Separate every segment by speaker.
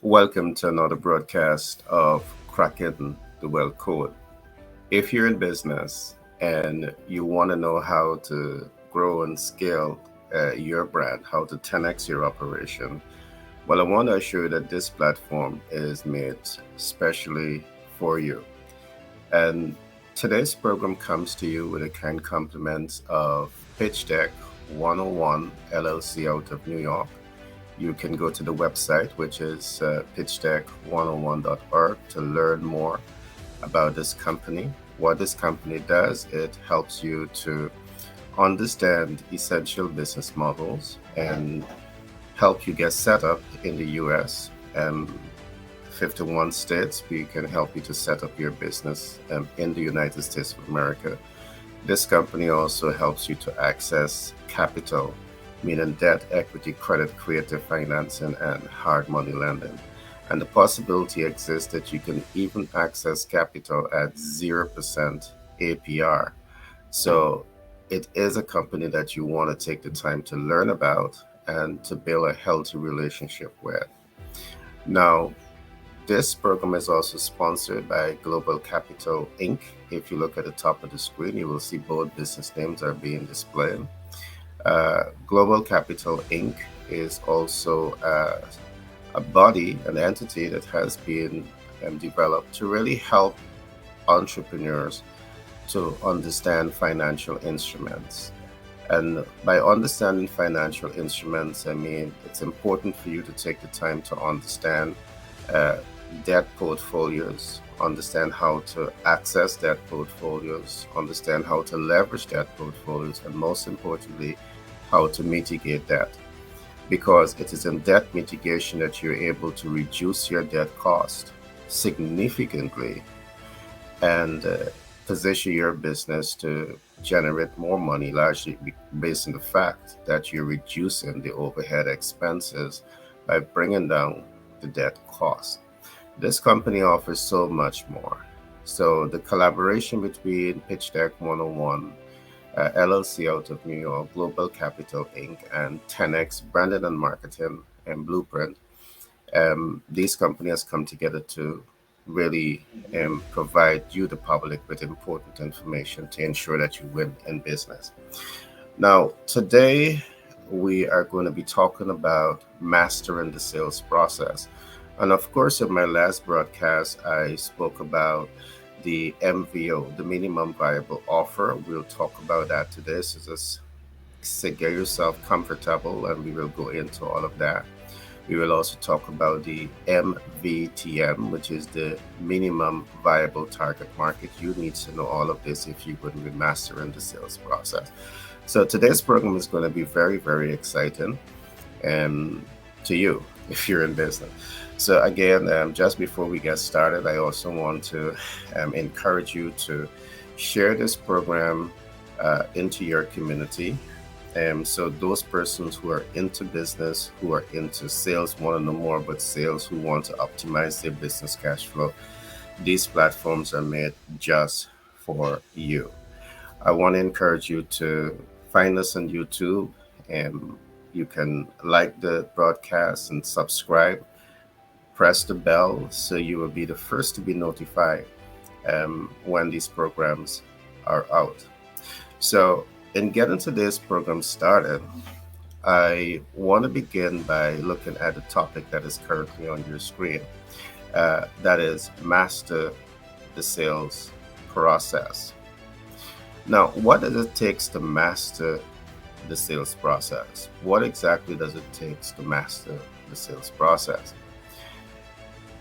Speaker 1: Welcome to another broadcast of Cracking the Well Code. If you're in business and you want to know how to grow and scale your brand, how to 10x your operation, well, I want to assure you that this platform is made specially for you. And today's program comes to you with a kind compliment of Pitch Deck 101 LLC out of New York. You can go to the website, which is pitchdeck101.org, to learn more about this company. What this company does, it helps you to understand essential business models and help you get set up in the US. 51 states, we can help you to set up your business in the United States of America. This company also helps you to access capital, meaning debt, equity, credit, creative financing, and hard money lending. And the possibility exists that you can even access capital at 0% APR. So it is a company that you want to take the time to learn about and to build a healthy relationship with. Now, this program is also sponsored by Global Capital Inc. If you look at the top of the screen, you will see both business names are being displayed. Global Capital Inc. is also a body, an entity that has been developed to really help entrepreneurs to understand financial instruments. And by understanding financial instruments, I mean it's important for you to take the time to understand uh, debt portfolios, understand how to access debt portfolios, understand how to leverage debt portfolios, and most importantly, how to mitigate debt. Because it is in debt mitigation that you're able to reduce your debt cost significantly and position your business to generate more money, largely based on the fact that you're reducing the overhead expenses by bringing down the debt cost. This company offers so much more. So the collaboration between Pitch Deck 101, LLC out of New York, Global Capital Inc., and 10X Branding and Marketing and Blueprint, these companies come together to really provide you, the public, with important information to ensure that you win in business. Now, today we are going to be talking about mastering the sales process. And of course, in my last broadcast, I spoke about the MVO, the minimum viable offer. We'll talk about that today. So just get yourself comfortable and we will go into all of that. We will also talk about the MVTM, which is the minimum viable target market. You need to know all of this if you would be mastering the sales process. So today's program is going to be very, very exciting to you if you're in business. So again, just before we get started, I also want to encourage you to share this program into your community. So those persons who are into business, who are into sales, want to know more about sales, who want to optimize their business cash flow, these platforms are made just for you. I want to encourage you to find us on YouTube, and you can like the broadcast and subscribe. Press the bell so you will be the first to be notified when these programs are out. So, in getting today's program started, I want to begin by looking at the topic that is currently on your screen. That is master the sales process. Now, what does it take to master the sales process? What exactly does it take to master the sales process?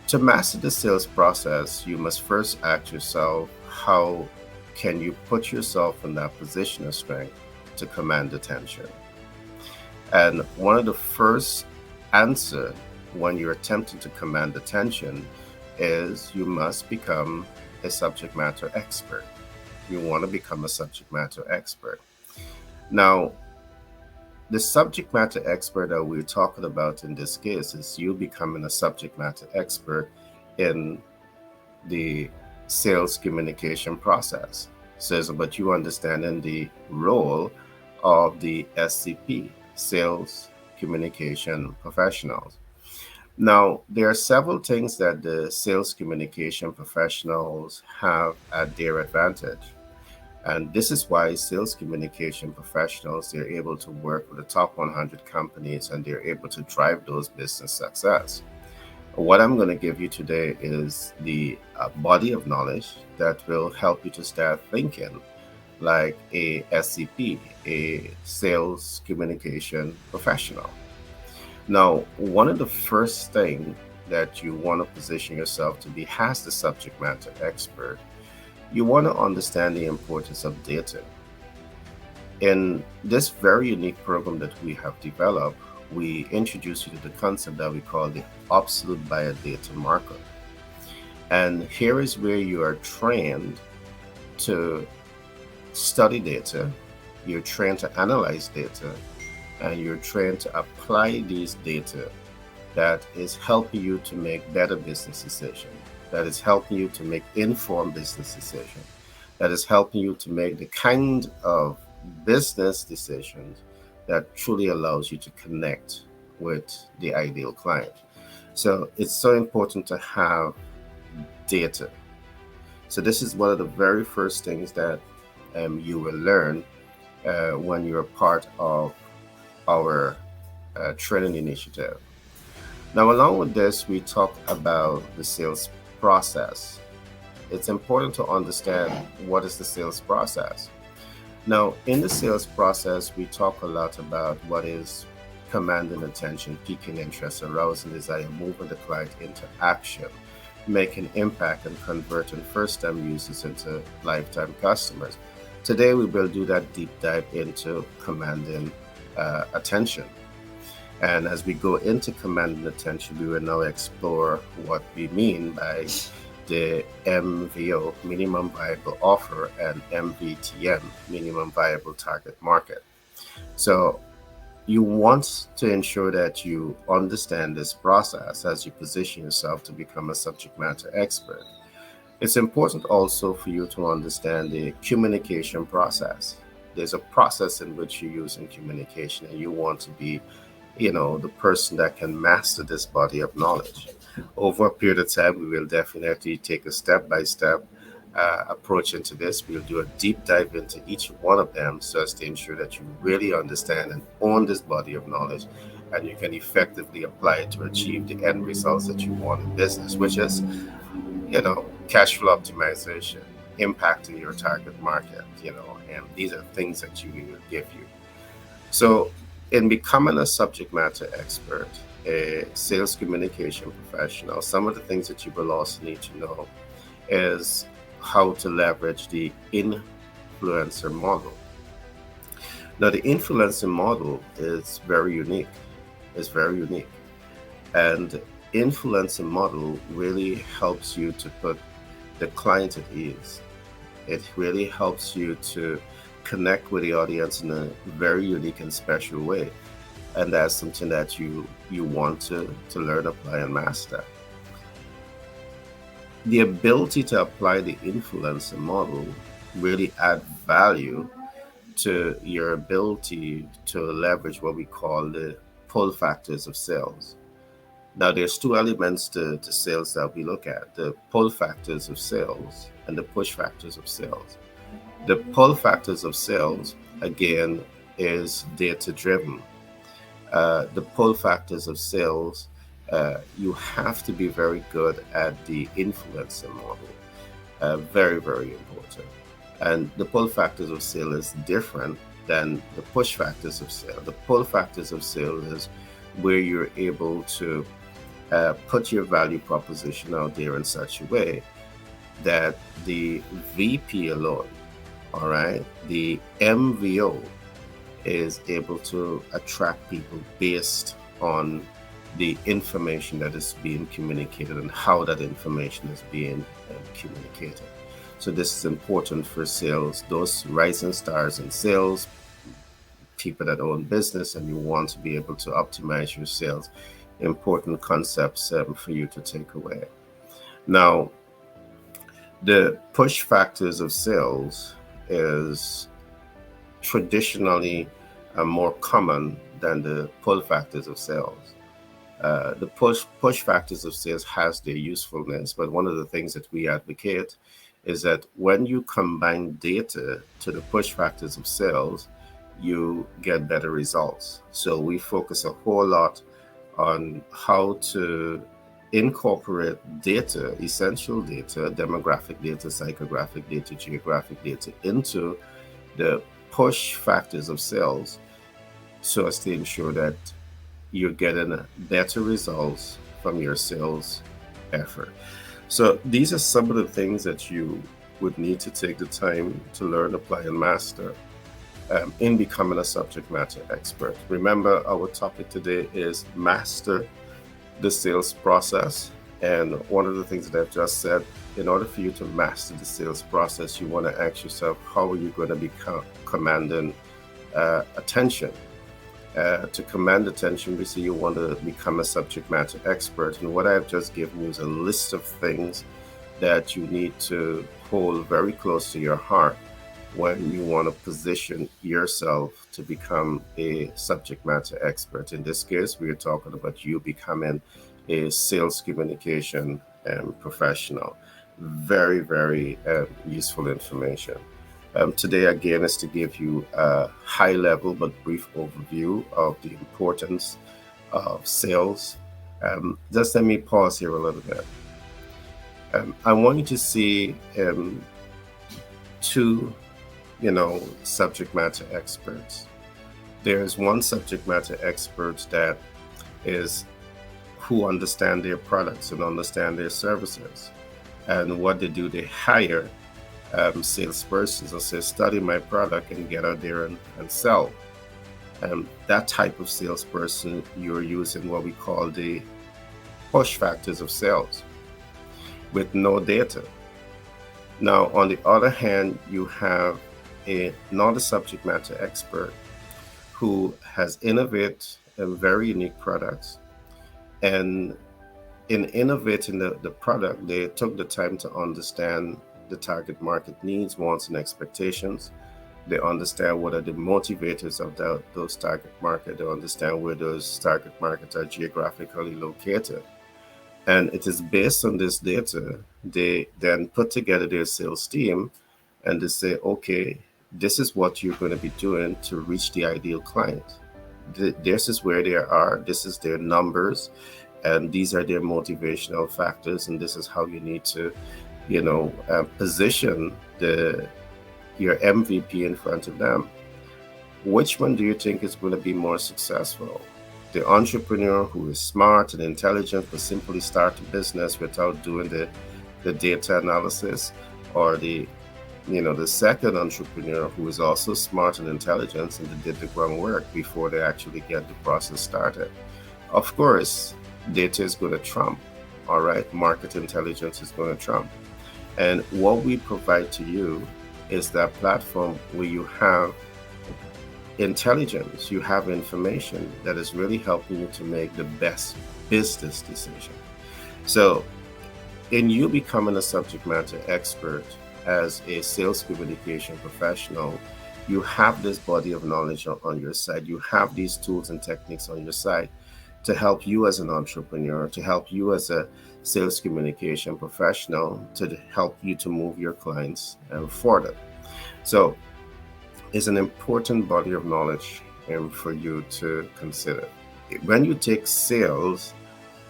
Speaker 1: To master the sales process, you must first ask yourself, how can you put yourself in that position of strength to command attention? And one of the first answer when you're attempting to command attention is you must become a subject matter expert. You want to become a subject matter expert. Now, the subject matter expert that we're talking about in this case is you becoming a subject matter expert in the sales communication process. So it's about you understanding the role of the SCP, sales communication professionals. Now, there are several things that the sales communication professionals have at their advantage. And this is why sales communication professionals, they're able to work with the top 100 companies and they're able to drive those business success. What I'm going to give you today is the body of knowledge that will help you to start thinking like a SCP, a sales communication professional. Now, one of the first thing that you want to position yourself to be as the subject matter expert, you want to understand the importance of data. In this very unique program that we have developed, we introduce you to the concept that we call the absolute buyer data marker. And here is where you are trained to study data, you're trained to analyze data, and you're trained to apply these data that is helping you to make better business decisions, that is helping you to make informed business decisions, that is helping you to make the kind of business decisions that truly allows you to connect with the ideal client. So it's so important to have data. So this is one of the very first things that you will learn when you're part of our training initiative. Now, along with this, we talk about the sales process. It's important to understand what is the sales process. Now, in the sales process, we talk a lot about what is commanding attention, piquing interest, arousing desire, moving the client into action, making impact, and converting first-time users into lifetime customers. Today, we will do that deep dive into commanding attention. And as we go into commanding attention, we will now explore what we mean by the MVO, minimum viable offer, and MVTM, minimum viable target market. So you want to ensure that you understand this process as you position yourself to become a subject matter expert. It's important also for you to understand the communication process. There's a process in which you use in communication, and you want to be, the person that can master this body of knowledge. Over a period of time, we will definitely take a step by step approach into this. We'll do a deep dive into each one of them so as to ensure that you really understand and own this body of knowledge and you can effectively apply it to achieve the end results that you want in business, which is, cash flow optimization, impacting your target market, and these are things that you will give you. So, in becoming a subject matter expert, a sales communication professional, some of the things that you will also need to know is how to leverage the influencer model. Now, the influencer model is very unique. It's very unique. And influencer model really helps you to put the client at ease. It really helps you to connect with the audience in a very unique and special way. And that's something that you want to learn, apply, and master. The ability to apply the influencer model really add value to your ability to leverage what we call the pull factors of sales. Now, there's two elements to sales that we look at: the pull factors of sales and the push factors of sales. The pull factors of sales, again, is data driven. The pull factors of sales, you have to be very good at the influencer model. Very, very important. And the pull factors of sale is different than the push factors of sale. The pull factors of sale is where you're able to put your value proposition out there in such a way that the VP alone, all right, the MVO is able to attract people based on the information that is being communicated and how that information is being communicated. So this is important for sales, those rising stars in sales, people that own business, and you want to be able to optimize your sales. Important concepts for you to take away. Now, the push factors of sales is traditionally more common than the pull factors of sales. The push factors of sales has their usefulness, but one of the things that we advocate is that when you combine data to the push factors of sales, you get better results. So we focus a whole lot on how to incorporate data, essential data, demographic data, psychographic data, geographic data into the push factors of sales so as to ensure that you're getting better results from your sales effort. So these are some of the things that you would need to take the time to learn, apply, and master in becoming a subject matter expert. Remember, our topic today is master the sales process. And one of the things that I've just said, in order for you to master the sales process, you want to ask yourself, how are you going to be commanding attention? To command attention, we see you want to become a subject matter expert. And what I've just given you is a list of things that you need to hold very close to your heart when you want to position yourself to become a subject matter expert. In this case, we are talking about you becoming a sales communication professional. Very, very useful information. Today, again, is to give you a high level but brief overview of the importance of sales. Just let me pause here a little bit. I want you to see two, subject matter experts. There's one subject matter expert that is who understand their products and understand their services. And what they do, they hire salespersons and say, study my product and get out there and sell. That type of salesperson, you're using what we call the push factors of sales with no data. Now, on the other hand, you have another subject matter expert who has innovated very unique products. And in innovating the product, they took the time to understand the target market needs, wants, and expectations. They understand what are the motivators of those target market. They understand where those target markets are geographically located. And it is based on this data, they then put together their sales team and they say, okay, this is what you're going to be doing to reach the ideal client. This is where they are, this is their numbers, and these are their motivational factors, and this is how you need to, position your MVP in front of them. Which one do you think is going to be more successful? The entrepreneur who is smart and intelligent but simply start a business without doing the data analysis, or the second entrepreneur who is also smart and intelligent and they did the groundwork before they actually get the process started? Of course, data is going to trump, all right? Market intelligence is going to trump. And what we provide to you is that platform where you have intelligence, you have information that is really helping you to make the best business decision. So, in you becoming a subject matter expert as a sales communication professional, you have this body of knowledge on your side. You have these tools and techniques on your side to help you as an entrepreneur, to help you as a sales communication professional, to help you to move your clients forward. So it's an important body of knowledge for you to consider. When you take sales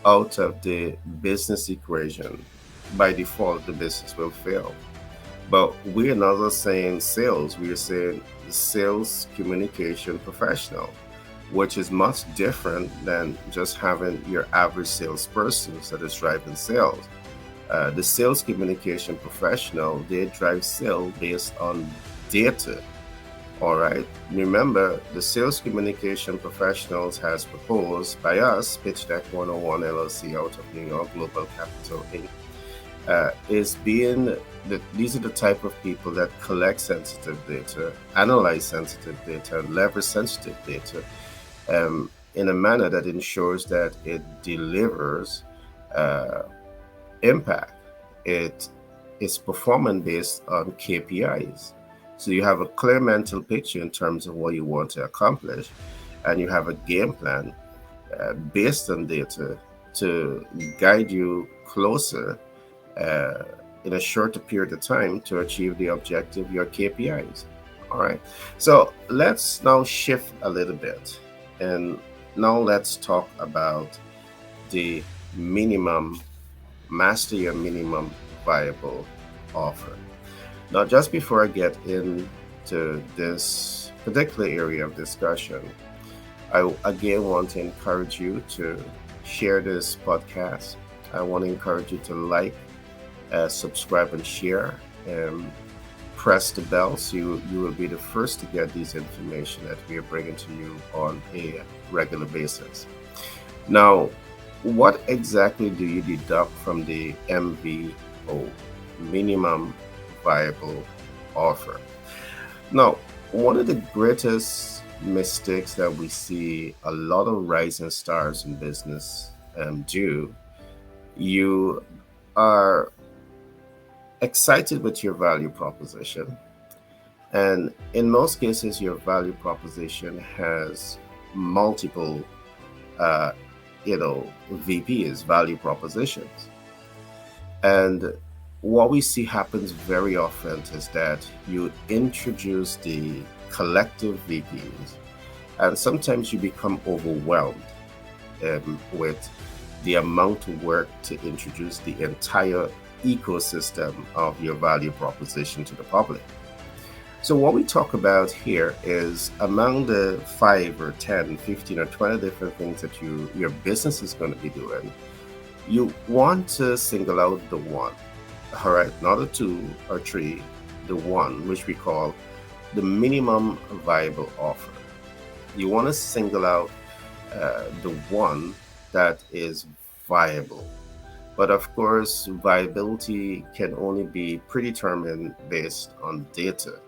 Speaker 1: out of the business equation, by default, the business will fail. But we're not just saying sales, we're saying sales communication professional, which is much different than just having your average salesperson that is driving sales. The sales communication professional, they drive sales based on data. All right. Remember, the sales communication professionals has proposed by us, Pitch Deck 101 LLC out of New York, Global Capital Inc. These are the type of people that collect sensitive data, analyze sensitive data, leverage sensitive data in a manner that ensures that it delivers impact. It is performance based on KPIs. So you have a clear mental picture in terms of what you want to accomplish, and you have a game plan. based on data to guide you closer uh, in a shorter period of time to achieve the objective, your KPIs. All right. So let's now shift a little bit. And now let's talk about the minimum, master your minimum viable offer. Now, just before I get into this particular area of discussion, I again want to encourage you to share this podcast. I want to encourage you to like, subscribe, and share, and press the bell so you will be the first to get these information that we are bringing to you on a regular basis. Now, what exactly do you deduct from the MVO, minimum viable offer? Now, one of the greatest mistakes that we see a lot of rising stars in business do, you are excited with your value proposition. And in most cases, your value proposition has multiple, uh, VPs, value propositions. And what we see happens very often is that you introduce the collective VPs, and sometimes you become overwhelmed with the amount of work to introduce the entire ecosystem of your value proposition to the public. So, what we talk about here is among the 5 or 10, 15, or 20 different things that your business is going to be doing, you want to single out the one, all right, not a two or three, the one, which we call the minimum viable offer. You want to single out the one that is viable. But of course, viability can only be predetermined based on data.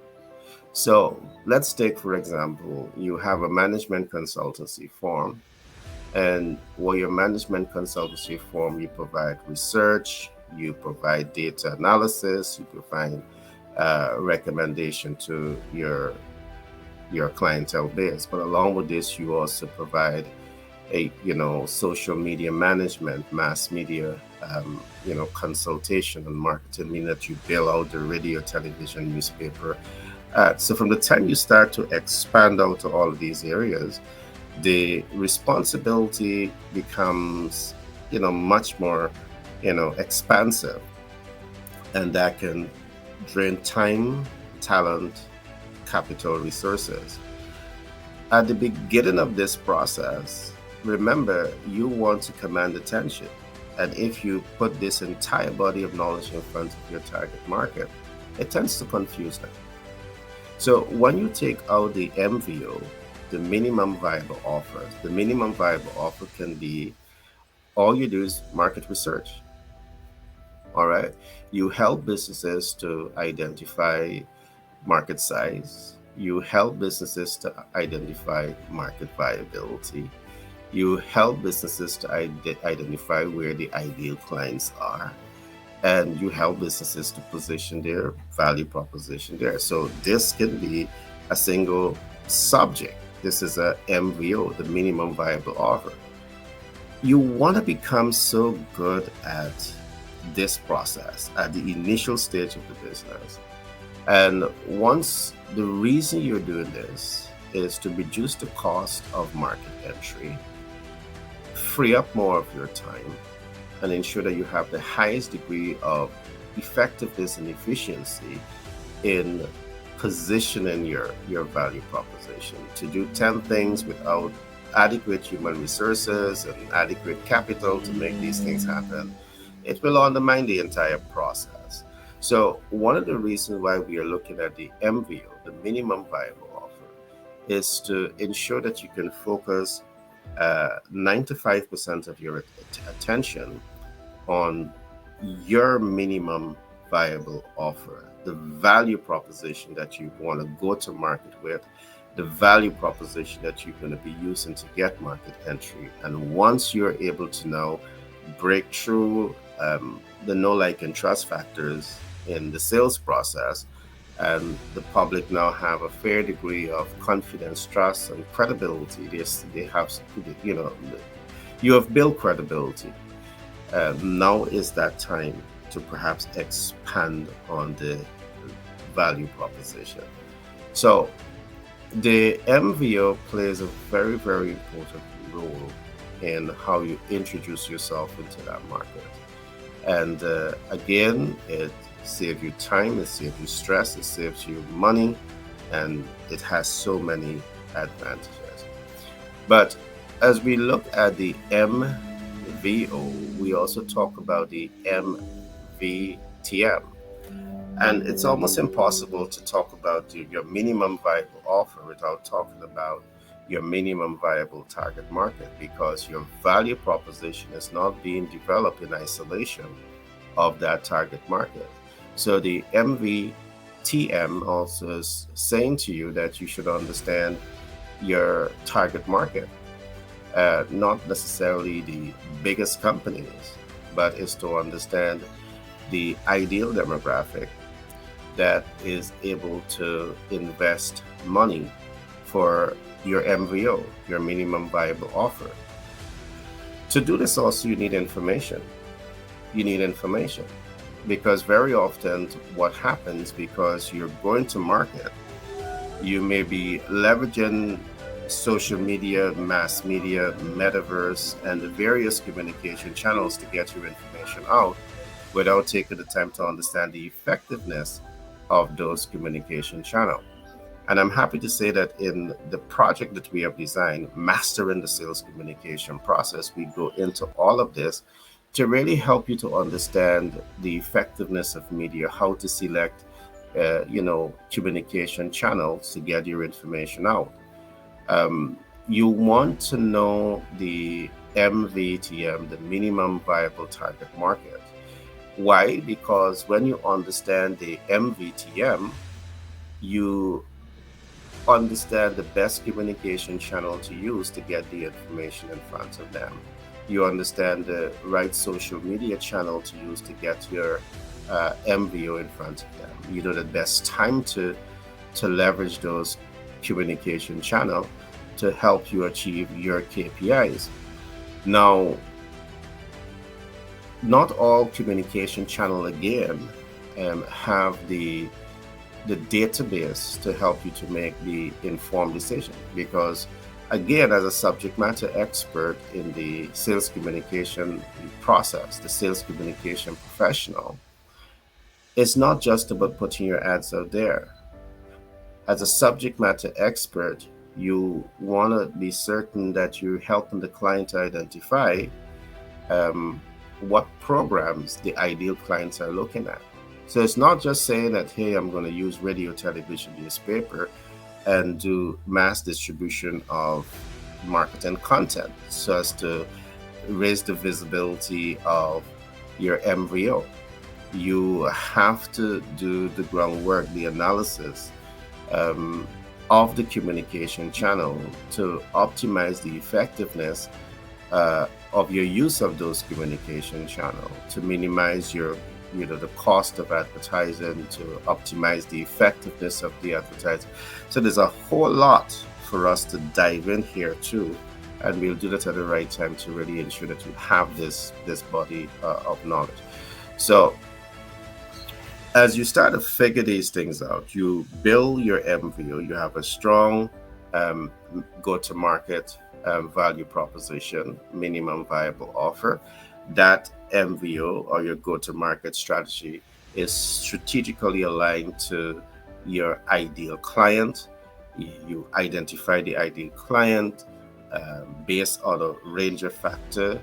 Speaker 1: So let's take, for example, you have a management consultancy firm, and for your management consultancy firm, you provide research, you provide data analysis, you provide recommendation to your clientele base. But along with this, you also provide a social media management, mass media, consultation and marketing, meaning that you bill out the radio, television, newspaper. So from the time you start to expand out to all of these areas, the responsibility becomes much more expansive, and that can drain time, talent, capital, resources. At the beginning of this process, remember, you want to command attention. And if you put this entire body of knowledge in front of your target market, it tends to confuse them. So when you take out the MVO, the minimum viable offer, the minimum viable offer can be, all you do is market research. All right. You help businesses to identify market size. You help businesses to identify market viability. You help businesses to identify where the ideal clients are. And you help businesses to position their value proposition there. So this can be a single subject. This is a MVO, the minimum viable offer. You want to become so good at this process at the initial stage of the business. And once, the reason you're doing this is to reduce the cost of market entry, free up more of your time, and ensure that you have the highest degree of effectiveness and efficiency in positioning your value proposition. To do 10 things without adequate human resources and adequate capital to make these things happen, it will undermine the entire process. So one of the reasons why we are looking at the MVO, the minimum viable offer, is to ensure that you can focus 95% of your attention on your minimum viable offer, the value proposition that you want to go to market with, the value proposition that you're going to be using to get market entry. And once you're able to now break through the know, like, and trust factors in the sales process, and the public now have a fair degree of confidence, trust, and credibility. They have, You have built credibility. Now is that time to perhaps expand on the value proposition. So the MVO plays a very, very important role in how you introduce yourself into that market. And again, it saves you time, it saves you stress, it saves you money, and it has so many advantages. But as we look at the MVO, we also talk about the MVTM. And it's almost impossible to talk about your minimum viable offer without talking about your minimum viable target market, because your value proposition is not being developed in isolation of that target market. So the MVTM also is saying to you that you should understand your target market, not necessarily the biggest companies, but is to understand the ideal demographic that is able to invest money for your MVO, your minimum viable offer. To do this, also, you need information. You need information because very often what happens, because you're going to market, you may be leveraging social media, mass media, metaverse, and the various communication channels to get your information out without taking the time to understand the effectiveness of those communication channels. And I'm happy to say that in the project that we have designed, Mastering the Sales Communication Process, we go into all of this to really help you to understand the effectiveness of media, how to select, communication channels to get your information out. You want to know the MVTM, the minimum viable target market. Why? Because when you understand the MVTM, you understand the best communication channel to use to get the information in front of them. You understand the right social media channel to use to get your MVO in front of them. You know the best time to leverage those communication channel to help you achieve your KPIs. Now, not all communication channel again have the database to help you to make the informed decision, because again, as a subject matter expert in the sales communication process, the sales communication professional, it's not just about putting your ads out there. As a subject matter expert, you want to be certain that you're helping the client to identify what programs the ideal clients are looking at. So it's not just saying that, hey, I'm going to use radio, television, newspaper, and do mass distribution of marketing content so as to raise the visibility of your MVO. You have to do the groundwork, the analysis of the communication channel to optimize the effectiveness of your use of those communication channel, to minimize the cost of advertising, to optimize the effectiveness of the advertising. So there's a whole lot for us to dive in here too, and we'll do that at the right time to really ensure that you have this body of knowledge. So as you start to figure these things out, you build your MVO, you have a strong go-to-market value proposition, minimum viable offer. That MVO, or your go-to-market strategy, is strategically aligned to your ideal client. You identify the ideal client based on a range of factors,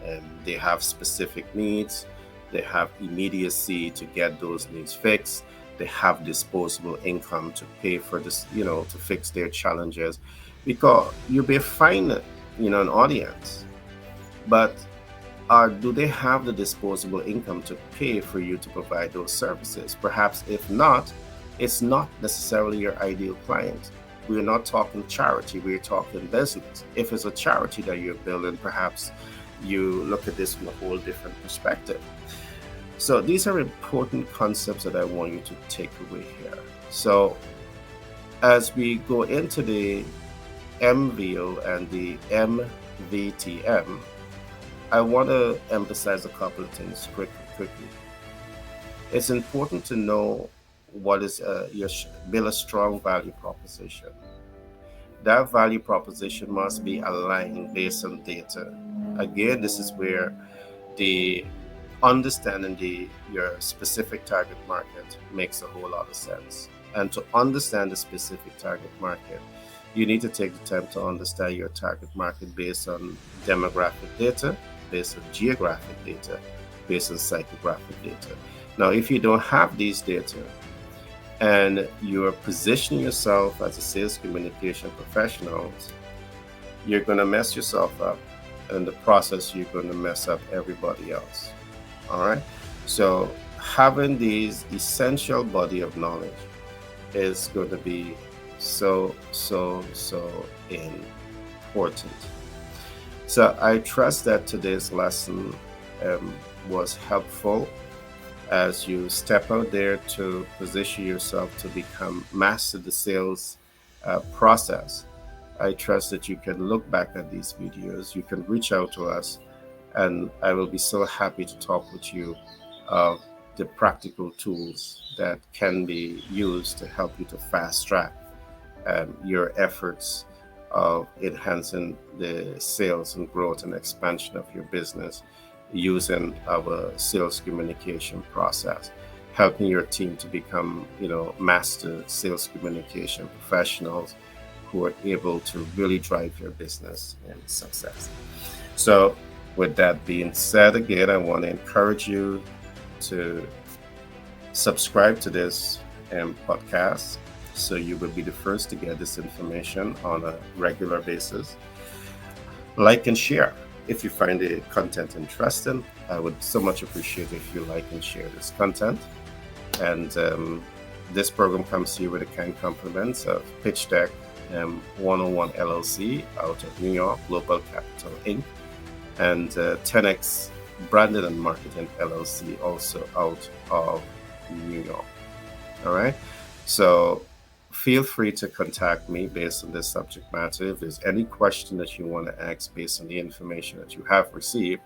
Speaker 1: and they have specific needs. They have immediacy to get those needs fixed. They have disposable income to pay for this, to fix their challenges. Because you may find, an audience, but do they have the disposable income to pay for you to provide those services? Perhaps if not, it's not necessarily your ideal client. We're not talking charity, we're talking business. If it's a charity that you're building, perhaps you look at this from a whole different perspective. So these are important concepts that I want you to take away here. So as we go into the MVO and the MVTM, I want to emphasize a couple of things quickly. It's important to know what is build a strong value proposition. That value proposition must be aligned based on data. Again, this is where the understanding your specific target market makes a whole lot of sense. And to understand the specific target market, you need to take the time to understand your target market based on demographic data, based on geographic data, based on psychographic data. Now, if you don't have these data and you're positioning yourself as a sales communication professional, you're going to mess yourself up. And in the process, you're going to mess up everybody else. All right. So having these essential body of knowledge is going to be so important. So I trust that today's lesson um, was helpful as you step out there to position yourself to become master the sales process. I trust that you can look back at these videos, you can reach out to us, and I will be so happy to talk with you of the practical tools that can be used to help you to fast track your efforts of enhancing the sales and growth and expansion of your business using our sales communication process, helping your team to become, master sales communication professionals who are able to really drive your business and success. So, with that being said, again, I want to encourage you to subscribe to this podcast so you will be the first to get this information on a regular basis. Like and share. If you find the content interesting, I would so much appreciate if you like and share this content. And this program comes to you with the kind compliments of Pitch Deck 101 LLC out of New York, Global Capital Inc., and 10X Branding and Marketing LLC, also out of New York. All right. So feel free to contact me based on this subject matter. If there's any question that you want to ask based on the information that you have received,